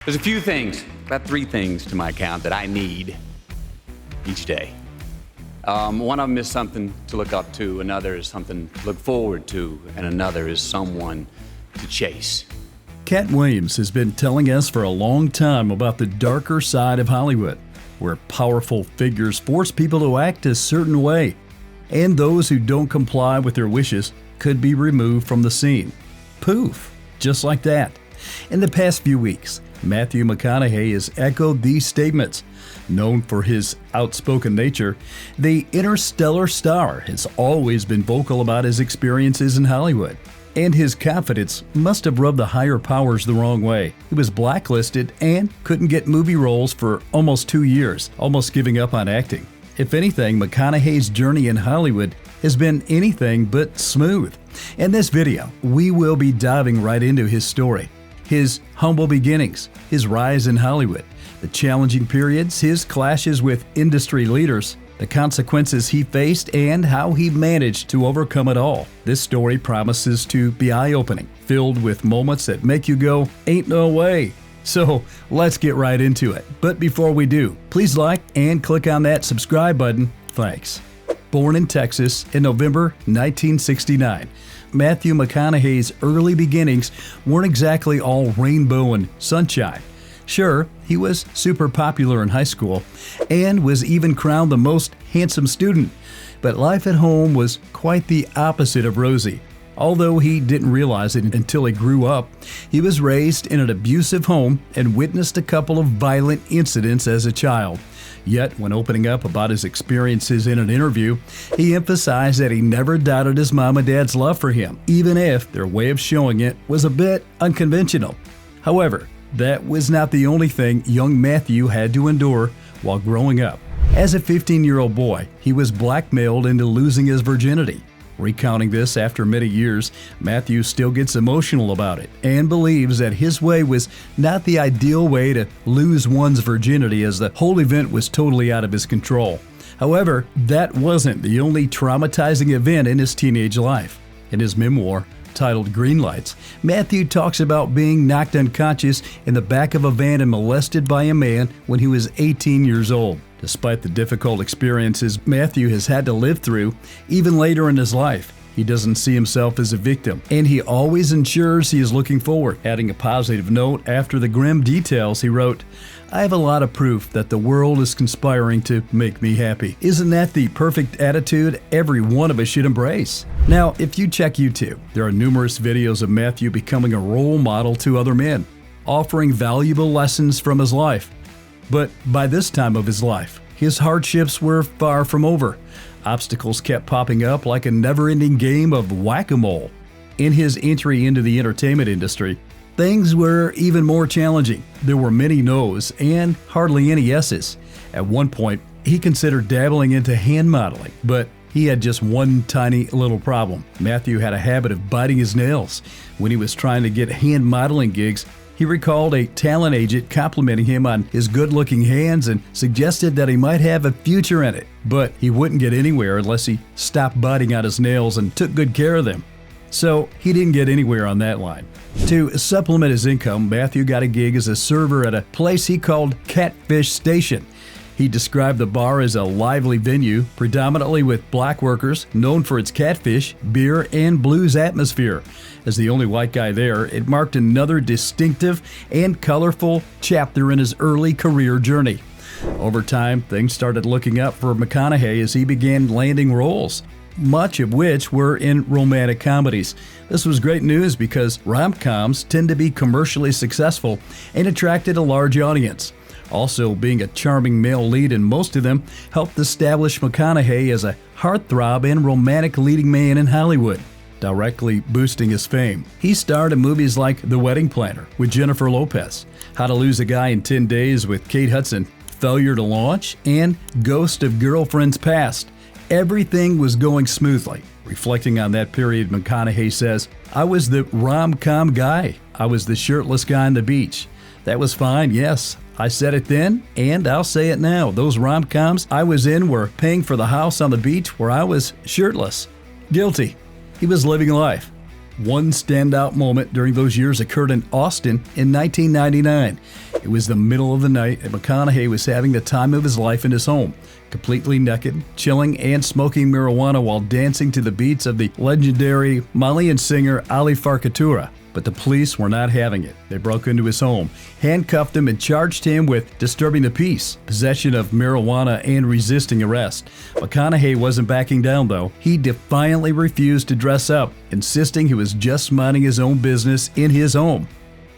There's a few things, about 3 things to my account that I need each day. One of them is something to look up to, another is something to look forward to, and another is someone to chase. Cat Williams has been telling us for a long time about the darker side of Hollywood, where powerful figures force people to act a certain way, and those who don't comply with their wishes could be removed from the scene. Poof, just like that. In the past few weeks, Matthew McConaughey has echoed these statements. Known for his outspoken nature, the interstellar star has always been vocal about his experiences in Hollywood, and his confidence must have rubbed the higher powers the wrong way. He was blacklisted and couldn't get movie roles for almost 2 years, almost giving up on acting. If anything, McConaughey's journey in Hollywood has been anything but smooth. In this video, we will be diving right into his story. His humble beginnings, his rise in Hollywood, the challenging periods, his clashes with industry leaders, the consequences he faced, and how he managed to overcome it all. This story promises to be eye-opening, filled with moments that make you go, "Ain't no way." So let's get right into it. But before we do, please like and click on that subscribe button. Thanks. Born in Texas in November 1969, Matthew McConaughey's early beginnings weren't exactly all rainbow and sunshine. Sure, he was super popular in high school and was even crowned the most handsome student, but life at home was quite the opposite of rosy. Although he didn't realize it until he grew up, he was raised in an abusive home and witnessed a couple of violent incidents as a child. Yet, when opening up about his experiences in an interview, he emphasized that he never doubted his mom and dad's love for him, even if their way of showing it was a bit unconventional. However, that was not the only thing young Matthew had to endure while growing up. As a 15-year-old boy, he was blackmailed into losing his virginity. Recounting this after many years, Matthew still gets emotional about it and believes that his way was not the ideal way to lose one's virginity, as the whole event was totally out of his control. However, that wasn't the only traumatizing event in his teenage life. In his memoir, titled Green Lights, Matthew talks about being knocked unconscious in the back of a van and molested by a man when he was 18 years old. Despite the difficult experiences Matthew has had to live through, even later in his life, he doesn't see himself as a victim, and he always ensures he is looking forward. Adding a positive note after the grim details, he wrote, "I have a lot of proof that the world is conspiring to make me happy." Isn't that the perfect attitude every one of us should embrace? Now, if you check YouTube, there are numerous videos of Matthew becoming a role model to other men, offering valuable lessons from his life. But by this time of his life, his hardships were far from over. Obstacles kept popping up like a never-ending game of whack-a-mole. In his entry into the entertainment industry, things were even more challenging. There were many no's and hardly any yeses. At one point, he considered dabbling into hand modeling, but he had just one tiny little problem. Matthew had a habit of biting his nails. When he was trying to get hand modeling gigs, he recalled a talent agent complimenting him on his good-looking hands and suggested that he might have a future in it. But he wouldn't get anywhere unless he stopped biting out his nails and took good care of them. So he didn't get anywhere on that line. To supplement his income, Matthew got a gig as a server at a place he called Catfish Station. He described the bar as a lively venue, predominantly with black workers, known for its catfish, beer, and blues atmosphere. As the only white guy there, it marked another distinctive and colorful chapter in his early career journey. Over time, things started looking up for McConaughey as he began landing roles, much of which were in romantic comedies. This was great news because rom-coms tend to be commercially successful and attracted a large audience. Also, being a charming male lead in most of them helped establish McConaughey as a heartthrob and romantic leading man in Hollywood, directly boosting his fame. He starred in movies like The Wedding Planner with Jennifer Lopez, How to Lose a Guy in 10 Days with Kate Hudson, Failure to Launch, and Ghost of Girlfriend's Past. Everything was going smoothly. Reflecting on that period, McConaughey says, "I was the rom-com guy. I was the shirtless guy on the beach. That was fine, yes. I said it then, and I'll say it now. Those rom-coms I was in were paying for the house on the beach where I was shirtless." Guilty. He was living life. One standout moment during those years occurred in Austin in 1999. It was the middle of the night, and McConaughey was having the time of his life in his home, completely naked, chilling and smoking marijuana while dancing to the beats of the legendary Malian singer Ali Farkatura. But the police were not having it. They broke into his home, handcuffed him, and charged him with disturbing the peace, possession of marijuana, and resisting arrest. McConaughey wasn't backing down, though. He defiantly refused to dress up, insisting he was just minding his own business in his home.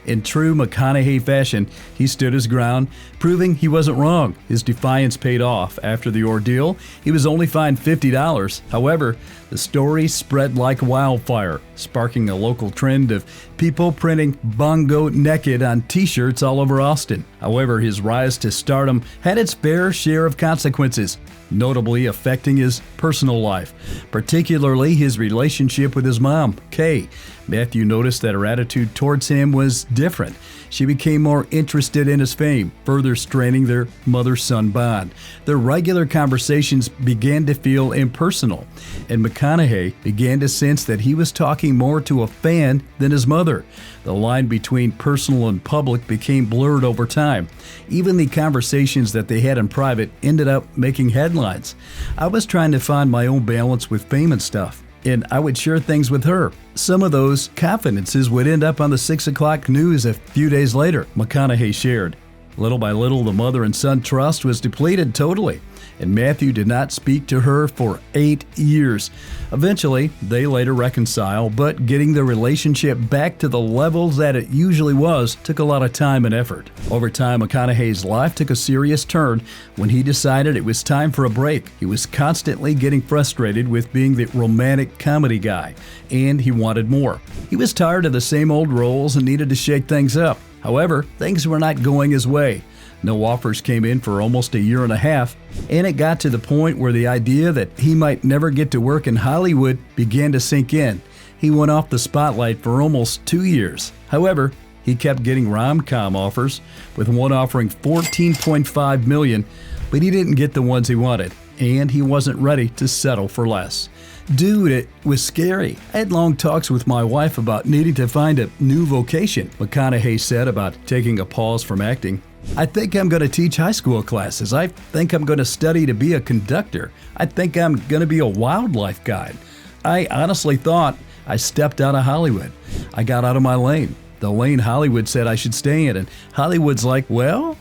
In true McConaughey fashion, he stood his ground, proving he wasn't wrong. His defiance paid off. After the ordeal, he was only fined $50. However, the story spread like wildfire, sparking a local trend of people printing "bongo naked" on t-shirts all over Austin. However, his rise to stardom had its fair share of consequences, notably affecting his personal life, particularly his relationship with his mom, Kay. Matthew noticed that her attitude towards him was different. She became more interested in his fame, further straining their mother-son bond. Their regular conversations began to feel impersonal, and McConaughey began to sense that he was talking more to a fan than his mother. The line between personal and public became blurred over time. Even the conversations that they had in private ended up making headlines. I was trying to find my own balance with fame and stuff, and I would share things with her. Some of those confidences would end up on the 6 o'clock news a few days later, McConaughey shared. Little by little, the mother and son trust was depleted totally, and Matthew did not speak to her for 8 years. Eventually, they later reconciled, but getting the relationship back to the levels that it usually was took a lot of time and effort. Over time, McConaughey's life took a serious turn when he decided it was time for a break. He was constantly getting frustrated with being the romantic comedy guy, and he wanted more. He was tired of the same old roles and needed to shake things up. However, things were not going his way. No offers came in for almost a year and a half, and it got to the point where the idea that he might never get to work in Hollywood began to sink in. He went off the spotlight for almost 2 years. However, he kept getting rom-com offers, with one offering $14.5 million, but he didn't get the ones he wanted, and he wasn't ready to settle for less. Dude, it was scary. I had long talks with my wife about needing to find a new vocation, McConaughey said about taking a pause from acting. I think I'm going to teach high school classes. I think I'm going to study to be a conductor. I think I'm going to be a wildlife guide. I honestly thought I stepped out of Hollywood. I got out of my lane. The lane Hollywood said I should stay in, and Hollywood's like, well,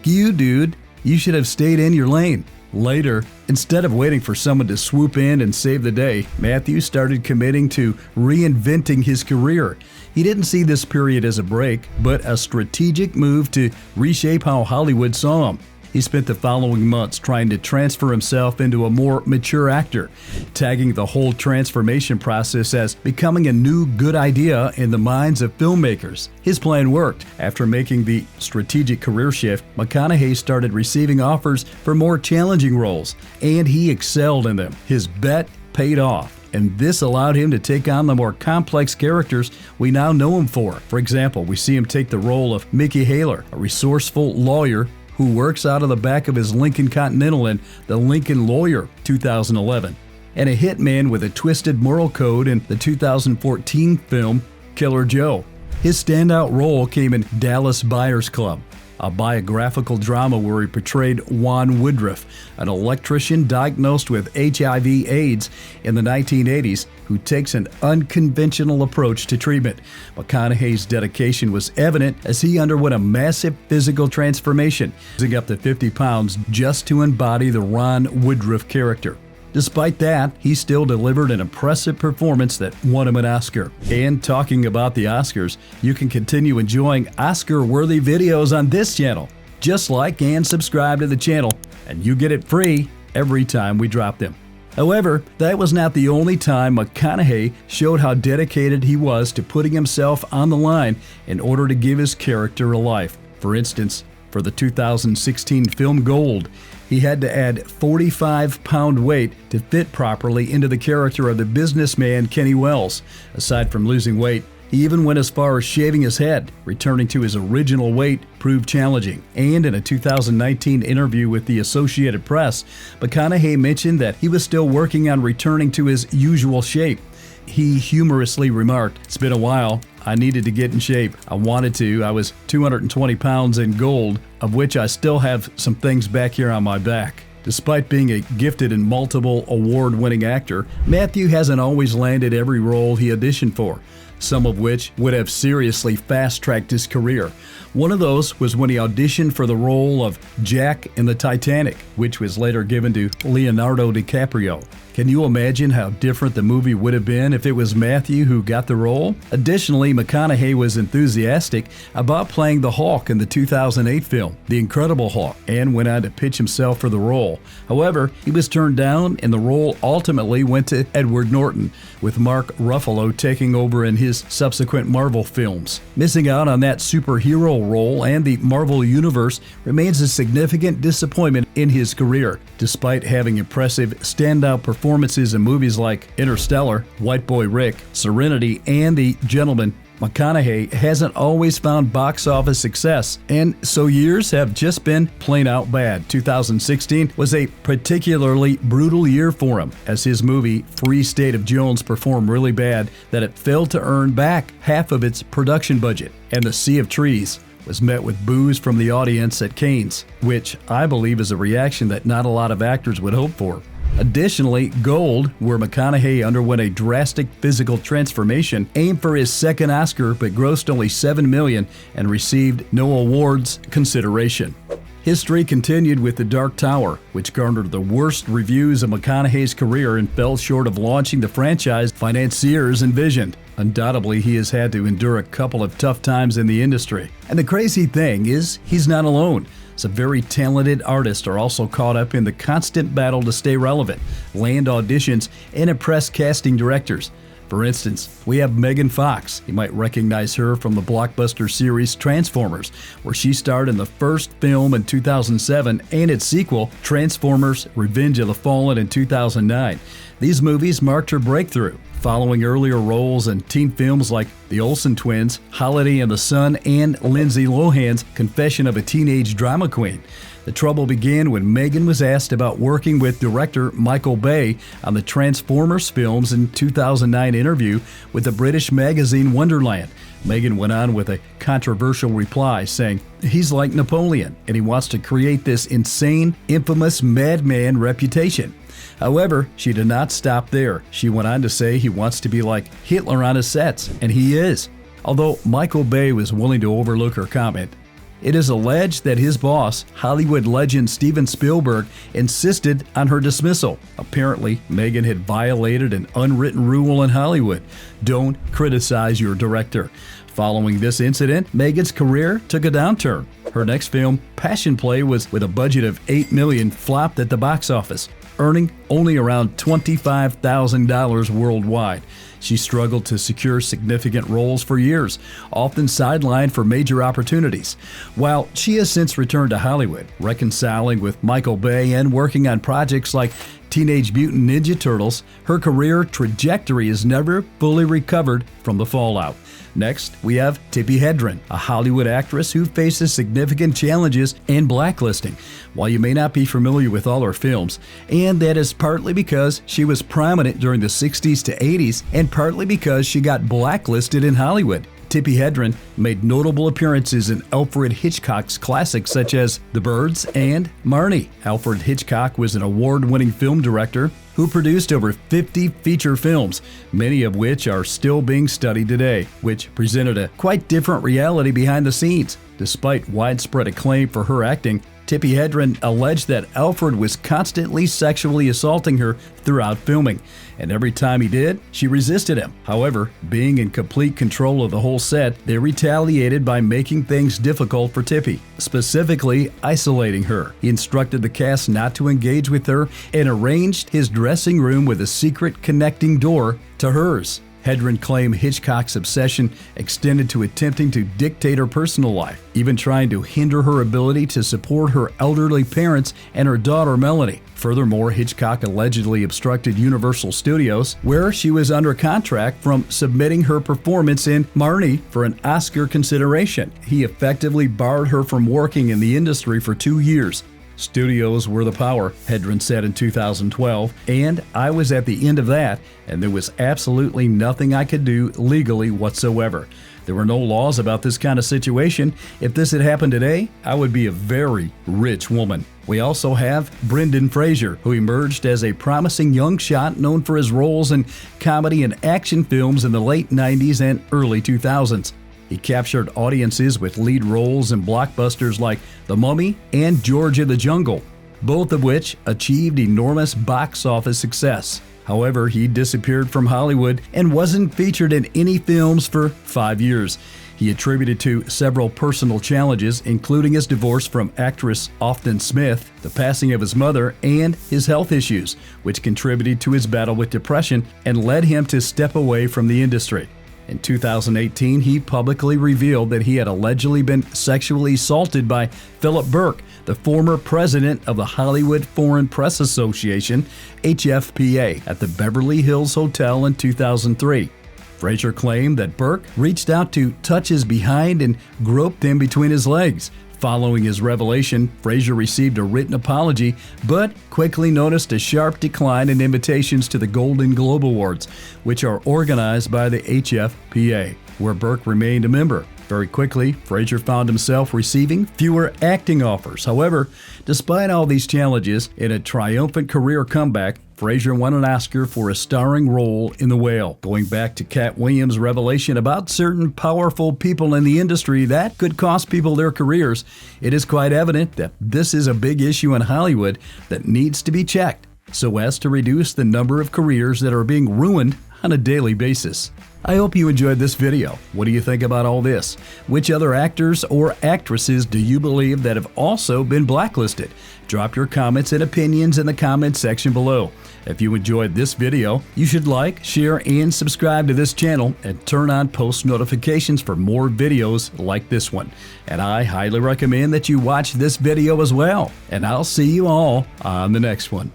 you, dude. You should have stayed in your lane. Later, instead of waiting for someone to swoop in and save the day, Matthew started committing to reinventing his career. He didn't see this period as a break, but a strategic move to reshape how Hollywood saw him. He spent the following months trying to transfer himself into a more mature actor, tagging the whole transformation process as becoming a new good idea in the minds of filmmakers. His plan worked. After making the strategic career shift, McConaughey started receiving offers for more challenging roles, and he excelled in them. His bet paid off, and this allowed him to take on the more complex characters we now know him for. For example, we see him take the role of Mickey Haler, a resourceful lawyer who works out of the back of his Lincoln Continental in The Lincoln Lawyer, 2011, and a hitman with a twisted moral code in the 2014 film Killer Joe. His standout role came in Dallas Buyers Club, a biographical drama where he portrayed Juan Woodruff, an electrician diagnosed with HIV/AIDS in the 1980s who takes an unconventional approach to treatment. McConaughey's dedication was evident as he underwent a massive physical transformation, losing up to 50 pounds just to embody the Ron Woodruff character. Despite that, he still delivered an impressive performance that won him an Oscar. And talking about the Oscars, you can continue enjoying Oscar-worthy videos on this channel. Just like and subscribe to the channel, and you get it free every time we drop them. However, that was not the only time McConaughey showed how dedicated he was to putting himself on the line in order to give his character a life. For instance, for the 2016 film Gold, he had to add 45-pound weight to fit properly into the character of the businessman Kenny Wells. Aside from losing weight, he even went as far as shaving his head. Returning to his original weight proved challenging. And in a 2019 interview with the Associated Press, McConaughey mentioned that he was still working on returning to his usual shape. he humorously remarked, "It's been a while. I needed to get in shape. I wanted to. I was 220 pounds in gold, of which I still have some things back here on my back." Despite being a gifted and multiple award-winning actor, Matthew hasn't always landed every role he auditioned for, some of which would have seriously fast-tracked his career. One of those was when he auditioned for the role of Jack in the Titanic, which was later given to Leonardo DiCaprio. Can you imagine how different the movie would have been if it was Matthew who got the role? Additionally, McConaughey was enthusiastic about playing the Hulk in the 2008 film, The Incredible Hulk, and went on to pitch himself for the role. However, he was turned down, and the role ultimately went to Edward Norton, with Mark Ruffalo taking over in his subsequent Marvel films. Missing out on that superhero role and the Marvel Universe remains a significant disappointment in his career. Despite having impressive standout performances in movies like Interstellar, White Boy Rick, Serenity, and The Gentleman, McConaughey hasn't always found box office success, and so years have just been plain out bad. 2016 was a particularly brutal year for him, as his movie Free State of Jones performed really bad that it failed to earn back half of its production budget, and The Sea of Trees was met with boos from the audience at Cannes, which I believe is a reaction that not a lot of actors would hope for. Additionally, Gold, where McConaughey underwent a drastic physical transformation, aimed for his second Oscar but grossed only $7 million and received no awards consideration. History continued with The Dark Tower, which garnered the worst reviews of McConaughey's career and fell short of launching the franchise financiers envisioned. Undoubtedly, he has had to endure a couple of tough times in the industry. And the crazy thing is, he's not alone. Some very talented artists are also caught up in the constant battle to stay relevant, land auditions, and impress casting directors. For instance, we have Megan Fox. You might recognize her from the blockbuster series Transformers, where she starred in the first film in 2007 and its sequel, Transformers: Revenge of the Fallen, in 2009. These movies marked her breakthrough, following earlier roles in teen films like The Olsen Twins, Holiday in the Sun, and Lindsay Lohan's Confession of a Teenage Drama Queen. The trouble began when Megan was asked about working with director Michael Bay on the Transformers films in 2009 interview with the British magazine Wonderland. Megan went on with a controversial reply saying, "He's like Napoleon, and he wants to create this insane, infamous madman reputation." However, she did not stop there. She went on to say he wants to be like Hitler on his sets, and he is. Although Michael Bay was willing to overlook her comment, it is alleged that his boss, Hollywood legend Steven Spielberg, insisted on her dismissal. Apparently, Megan had violated an unwritten rule in Hollywood: don't criticize your director. Following this incident, Megan's career took a downturn. Her next film, Passion Play, was with a budget of $8 million, flopped at the box office, earning only around $25,000 worldwide. She struggled to secure significant roles for years, often sidelined for major opportunities. While she has since returned to Hollywood, reconciling with Michael Bay and working on projects like Teenage Mutant Ninja Turtles, her career trajectory has never fully recovered from the fallout. Next, we have Tippi Hedren, a Hollywood actress who faces significant challenges and blacklisting. While you may not be familiar with all her films, and that is partly because she was prominent during the 60s to 80s, and partly because she got blacklisted in Hollywood. Tippi Hedren made notable appearances in Alfred Hitchcock's classics such as The Birds and Marnie. Alfred Hitchcock was an award-winning film director who produced over 50 feature films, many of which are still being studied today, which presented a quite different reality behind the scenes. Despite widespread acclaim for her acting, Tippi Hedren alleged that Alfred was constantly sexually assaulting her throughout filming, and every time he did, she resisted him. However, being in complete control of the whole set, they retaliated by making things difficult for Tippi, specifically isolating her. He instructed the cast not to engage with her and arranged his dressing room with a secret connecting door to hers. Hedren claimed Hitchcock's obsession extended to attempting to dictate her personal life, even trying to hinder her ability to support her elderly parents and her daughter Melanie. Furthermore, Hitchcock allegedly obstructed Universal Studios, where she was under contract, from submitting her performance in Marnie for an Oscar consideration. He effectively barred her from working in the industry for 2 years. Studios were the power, Hedren said in 2012, and I was at the end of that, and there was absolutely nothing I could do legally whatsoever. There were no laws about this kind of situation. If this had happened today, I would be a very rich woman. We also have Brendan Fraser, who emerged as a promising young shot known for his roles in comedy and action films in the late 90s and early 2000s. He captured audiences with lead roles in blockbusters like The Mummy and George of the Jungle, both of which achieved enormous box office success. However, he disappeared from Hollywood and wasn't featured in any films for 5 years. He attributed to several personal challenges, including his divorce from actress Often Smith, the passing of his mother, and his health issues, which contributed to his battle with depression and led him to step away from the industry. In 2018, he publicly revealed that he had allegedly been sexually assaulted by Philip Burke, the former president of the Hollywood Foreign Press Association, HFPA, at the Beverly Hills Hotel in 2003. Fraser claimed that Burke reached out to touch his behind and groped him between his legs. Following his revelation, Fraser received a written apology, but quickly noticed a sharp decline in invitations to the Golden Globe Awards, which are organized by the HFPA, where Burke remained a member. Very quickly, Fraser found himself receiving fewer acting offers. However, despite all these challenges, in a triumphant career comeback, Fraser won an Oscar for a starring role in The Whale. Going back to Cat Williams' revelation about certain powerful people in the industry that could cost people their careers, it is quite evident that this is a big issue in Hollywood that needs to be checked so as to reduce the number of careers that are being ruined on a daily basis. I hope you enjoyed this video. What do you think about all this? Which other actors or actresses do you believe that have also been blacklisted? Drop your comments and opinions in the comment section below. If you enjoyed this video, you should like, share, and subscribe to this channel and turn on post notifications for more videos like this one. And I highly recommend that you watch this video as well. And I'll see you all on the next one.